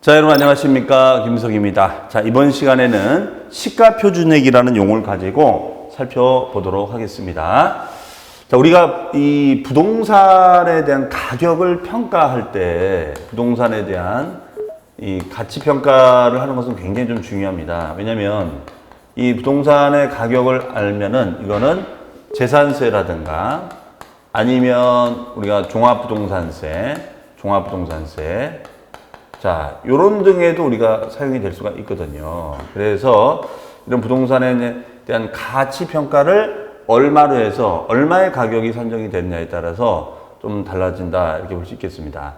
자, 여러분 안녕하십니까? 김석입니다. 자, 이번 시간에는 시가표준액이라는 용어를 가지고 살펴보도록 하겠습니다. 자, 우리가 이 부동산에 대한 가격을 평가할 때 부동산에 대한 이 가치 평가를 하는 것은 굉장히 좀 중요합니다. 왜냐하면 이 부동산의 가격을 알면은 이거는 재산세라든가 아니면 우리가 종합부동산세, 자, 요런 등에도 우리가 사용이 될 수가 있거든요. 그래서 이런 부동산에 대한 가치 평가를 얼마로 해서 얼마의 가격이 산정이 됐냐에 따라서 좀 달라진다 이렇게 볼 수 있겠습니다.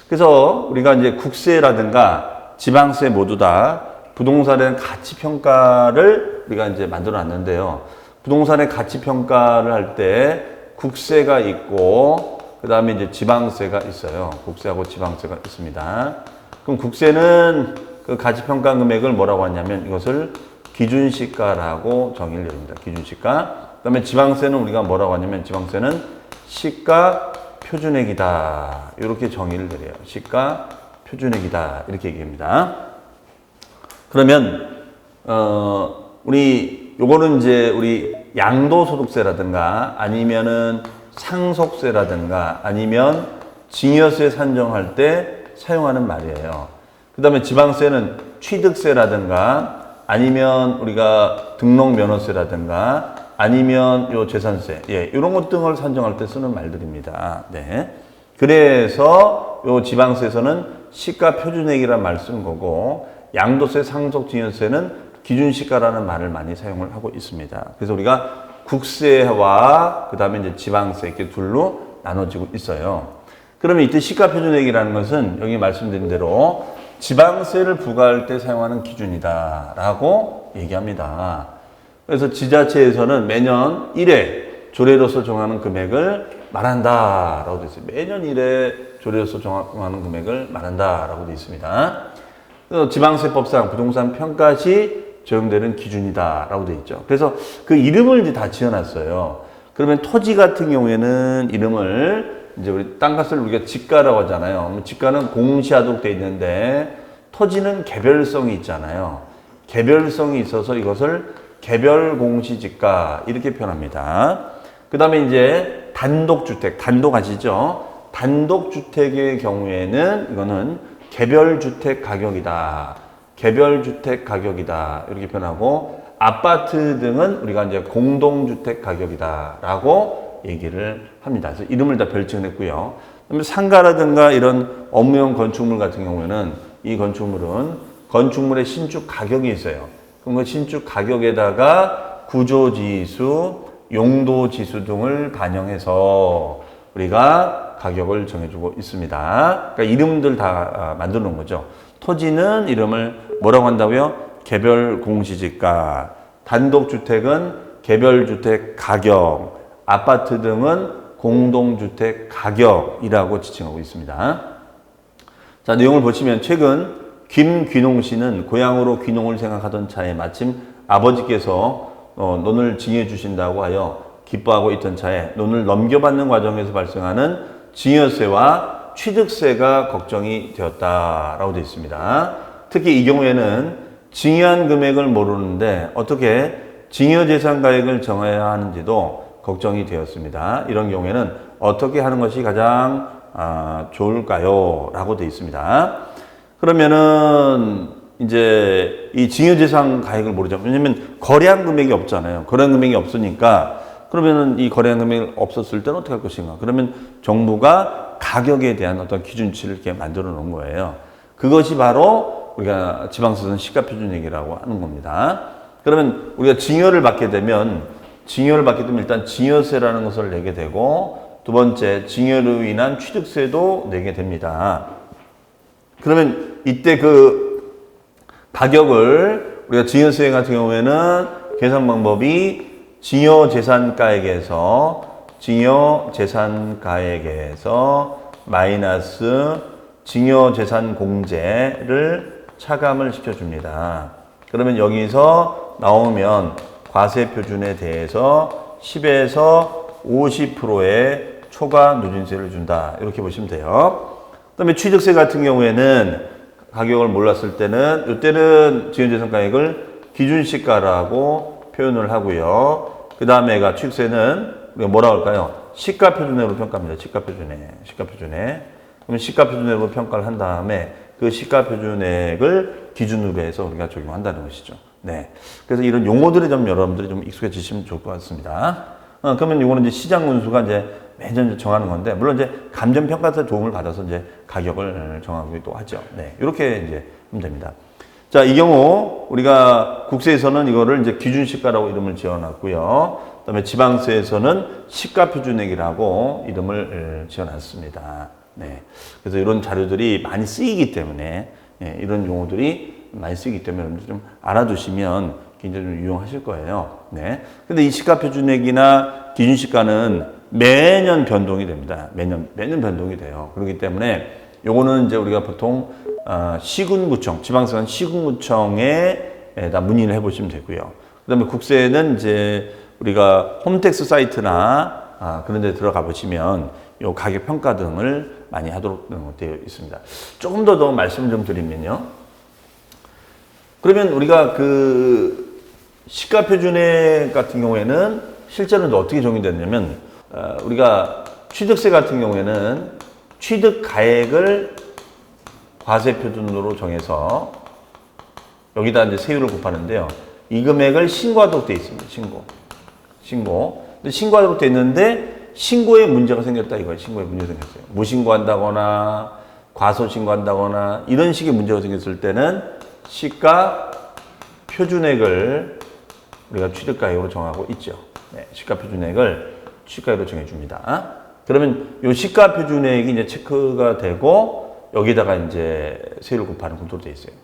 그래서 우리가 이제 국세라든가 지방세 모두 다 부동산에 대한 가치 평가를 우리가 이제 만들어 놨는데요. 부동산의 가치 평가를 할 때 국세가 있고 그 다음에 이제 지방세가 있어요. 국세하고 지방세가 있습니다. 그럼 국세는 그 가치평가 금액을 뭐라고 하냐면 이것을 기준시가라고 정의를 내립니다. 기준시가. 그 다음에 지방세는 우리가 뭐라고 하냐면 지방세는 시가표준액이다. 이렇게 정의를 내려요. 시가표준액이다. 이렇게 얘기합니다. 그러면 요거는 이제 우리 양도소득세라든가 아니면은 상속세라든가 아니면 증여세 산정할 때 사용하는 말이에요. 그 다음에 지방세는 취득세라든가 아니면 우리가 등록면허세라든가 아니면 요 재산세, 이런 것 등을 산정할 때 쓰는 말들입니다. 네. 그래서 요 지방세에서는 시가표준액이라는 말 쓰는 거고 양도세, 상속, 증여세는 기준시가라는 말을 많이 사용을 하고 있습니다. 그래서 우리가 국세와 그 다음에 이제 지방세 이렇게 둘로 나눠지고 있어요. 그러면 이때 시가표준액이라는 것은 여기 말씀드린 대로 지방세를 부과할 때 사용하는 기준이다라고 얘기합니다. 그래서 지자체에서는 매년 1회 조례로서 정하는 금액을 말한다라고 되어 있어요. 매년 1회 조례로서 정하는 금액을 말한다라고 되어 있습니다. 그래서 지방세법상 부동산 평가 시 적용되는 기준이다라고 되어 있죠. 그래서 그 이름을 이제 다 지어놨어요. 그러면 토지 같은 경우에는 이름을 이제 우리 땅값을 우리가 지가라고 하잖아요. 지가는 공시하도록 되어 있는데 토지는 개별성이 있잖아요. 개별성이 있어서 이것을 개별공시지가 이렇게 표현합니다. 그 다음에 이제 단독주택, 단독 아시죠? 단독주택의 경우에는 이거는 개별주택 가격이다. 개별주택 가격이다. 이렇게 표현하고 아파트 등은 우리가 이제 공동주택 가격이다. 라고 얘기를 합니다. 그래서 이름을 다 별칭을 했고요. 그다음에 상가라든가 이런 업무용 건축물 같은 경우에는 이 건축물은 건축물의 신축 가격이 있어요. 그럼 그 신축 가격에다가 구조지수, 용도지수 등을 반영해서 우리가 가격을 정해주고 있습니다. 그러니까 이름들 다 만들어 놓은 거죠. 토지는 이름을 뭐라고 한다고요? 개별공시지가, 단독주택은 개별주택 가격, 아파트 등은 공동주택 가격이라고 지칭하고 있습니다. 자, 내용을 보시면 최근 김귀농 씨는 고향으로 귀농을 생각하던 차에 마침 아버지께서 논을 증여 주신다고 하여 기뻐하고 있던 차에 논을 넘겨받는 과정에서 발생하는 증여세와 취득세가 걱정이 되었다라고 되어 있습니다. 특히 이 경우에는 증여한 금액을 모르는데 어떻게 증여재산가액을 정해야 하는지도 걱정이 되었습니다. 이런 경우에는 어떻게 하는 것이 가장 좋을까요? 라고 되어 있습니다. 그러면은 이제 이 증여재산 가액을 모르죠. 왜냐면 거래한 금액이 없잖아요. 거래한 금액이 없으니까 그러면은 이 거래한 금액이 없었을 때는 어떻게 할 것인가? 그러면 정부가 가격에 대한 어떤 기준치를 이렇게 만들어 놓은 거예요. 그것이 바로 우리가 지방세는 시가표준액이라고 하는 겁니다. 그러면 우리가 증여를 받게 되면 일단 증여세라는 것을 내게 되고 두 번째 증여로 인한 취득세도 내게 됩니다. 그러면 이때 그 가격을 우리가 증여세 같은 경우에는 계산 방법이 증여재산가액에서 마이너스 증여재산 공제를 차감을 시켜줍니다. 그러면 여기서 나오면 과세표준에 대해서 10에서 50%의 초과 누진세를 준다. 이렇게 보시면 돼요. 그 다음에 취득세 같은 경우에는 가격을 몰랐을 때는 이때는 증여재산가액을 기준시가라고 표현을 하고요. 그 다음에가 취득세는 우리가 뭐라고 할까요? 시가표준액으로 평가합니다. 시가표준액. 그러면 시가표준액으로 평가를 한 다음에 그 시가표준액을 기준으로 해서 우리가 적용한다는 것이죠. 네. 그래서 이런 용어들이 좀 여러분들이 좀 익숙해지시면 좋을 것 같습니다. 그러면 이거는 이제 시장운수가 이제 매년 정하는 건데, 물론 이제 감정평가세 도움을 받아서 이제 가격을 정하기도 하죠. 네. 이렇게 이제 하면 됩니다. 자, 이 경우 우리가 국세에서는 이거를 이제 기준시가라고 이름을 지어놨고요. 그다음에 지방세에서는 시가표준액이라고 이름을 지어놨습니다. 네. 그래서 이런 자료들이 많이 쓰이기 때문에 이런 용어들이 많이 쓰이기 때문에 여러분들 좀 알아두시면 굉장히 좀 유용하실 거예요. 네. 근데 이 시가표준액이나 기준시가는 매년 변동이 됩니다. 매년 변동이 돼요. 그렇기 때문에 요거는 이제 우리가 보통 시군구청, 지방세는 시군구청에다 문의를 해보시면 되고요. 그 다음에 국세는 이제 우리가 홈택스 사이트나 그런 데 들어가 보시면 요 가격 평가 등을 많이 하도록 되어 있습니다. 조금 더 말씀을 좀 드리면요. 그러면 우리가 그 시가표준액 같은 경우에는 실제로는 어떻게 적용되냐면 우리가 취득세 같은 경우에는 취득가액을 과세표준으로 정해서 여기다 이제 세율을 곱하는데요. 이 금액을 신고하도록 되어 있습니다. 신고. 근데 신고하도록 되어 있는데 신고에 문제가 생겼다 이거예요. 신고에 문제가 생겼어요. 무신고한다거나 과소신고한다거나 이런 식의 문제가 생겼을 때는 시가 표준액을 우리가 취득가액으로 정하고 있죠. 네, 시가 표준액을 취득가액으로 정해줍니다. 그러면 이 시가 표준액이 이제 체크가 되고 여기다가 이제 세율을 곱하는 구조로 되어 있어요.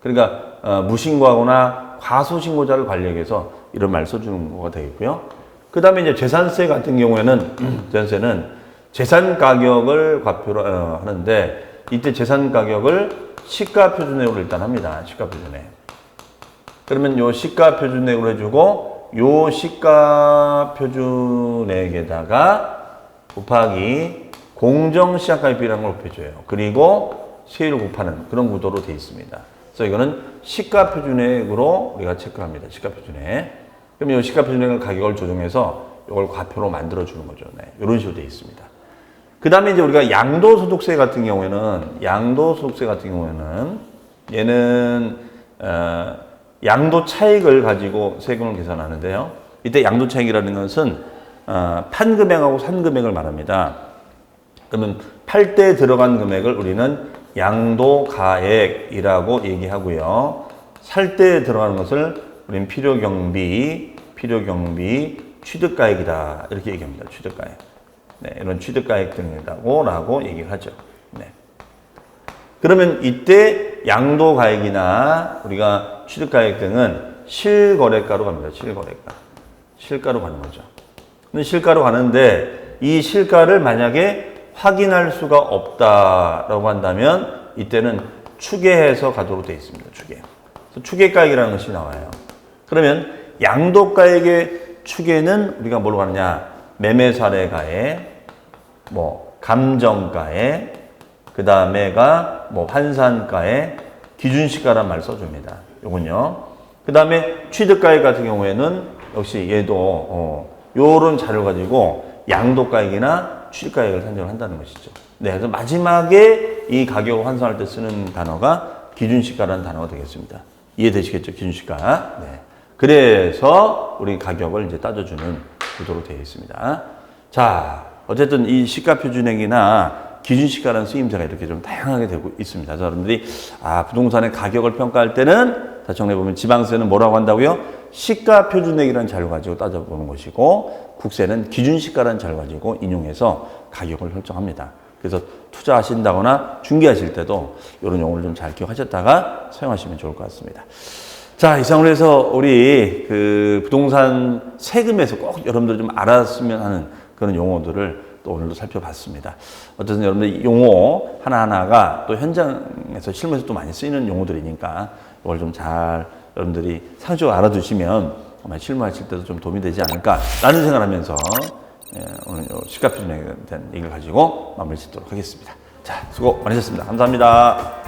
그러니까 무신고하거나 과소신고자를 관리해서 이런 말 써주는 거가 되겠고요. 그 다음에 이제 재산세 같은 경우에는 재산세는 재산 가격을 과표로 하는데 이때 재산 가격을 시가 표준액으로 일단 합니다. 시가 표준액. 그러면 요 시가 표준액으로 해주고 요 시가 표준액에다가 곱하기 공정시장가격비라는 걸 곱해줘요. 그리고 세율을 곱하는 그런 구도로 되어 있습니다. 그래서 이거는 시가 표준액으로 우리가 체크합니다. 시가 표준액. 그럼 이 시가 표준액을 가격을 조정해서 이걸 과표로 만들어주는 거죠. 네, 이런 식으로 되어 있습니다. 그 다음에 이제 우리가 양도소득세 같은 경우에는 얘는 양도 차익을 가지고 세금을 계산하는데요. 이때 양도 차익이라는 것은 판 금액하고 산 금액을 말합니다. 그러면 팔 때 들어간 금액을 우리는 양도가액이라고 얘기하고요. 살 때 들어가는 것을 우리는 필요경비, 취득가액이다 이렇게 얘기합니다. 취득가액. 네, 이런 취득가액 등이라고 얘기를 하죠. 네. 그러면 이때 양도가액이나 우리가 취득가액 등은 실거래가로 갑니다. 실가로 가는 거죠. 근데 실가로 가는데 이 실가를 만약에 확인할 수가 없다라고 한다면 이때는 추계해서 가도록 되어 있습니다. 추계. 그래서 추계가액이라는 것이 나와요. 그러면 양도가액의 추계는 우리가 뭘로 가느냐? 매매사례가액, 감정가액, 그 다음에가 환산가액, 기준시가란 말 써줍니다. 요건요. 그 다음에 취득가액 같은 경우에는 역시 얘도 요런 자료를 가지고 양도가액이나 취득가액을 산정을 한다는 것이죠. 네, 그래서 마지막에 이 가격을 환산할 때 쓰는 단어가 기준시가라는 단어가 되겠습니다. 이해되시겠죠? 기준시가. 네. 그래서 우리 가격을 이제 따져주는 구도로 되어 있습니다. 자, 어쨌든 이 시가표준액이나 기준시가라는 쓰임새가 이렇게 좀 다양하게 되고 있습니다. 자, 여러분들이 부동산의 가격을 평가할 때는 다시 정리해보면 지방세는 뭐라고 한다고요? 시가표준액이라는 자료 가지고 따져보는 것이고 국세는 기준시가라는 자료 가지고 인용해서 가격을 설정합니다. 그래서 투자하신다거나 중개하실 때도 이런 용어를 좀 잘 기억하셨다가 사용하시면 좋을 것 같습니다. 자, 이상으로 해서 우리 그 부동산 세금에서 꼭 여러분들 좀 알았으면 하는 그런 용어들을 또 오늘도 살펴봤습니다. 어쨌든 여러분들 용어 하나하나가 또 현장에서 실무에서 또 많이 쓰이는 용어들이니까 이걸 좀 잘 여러분들이 상식적으로 알아두시면 아마 실무하실 때도 좀 도움이 되지 않을까라는 생각을 하면서 오늘 시가표준에 대한 얘기를 가지고 마무리 짓도록 하겠습니다. 자, 수고 많으셨습니다. 감사합니다.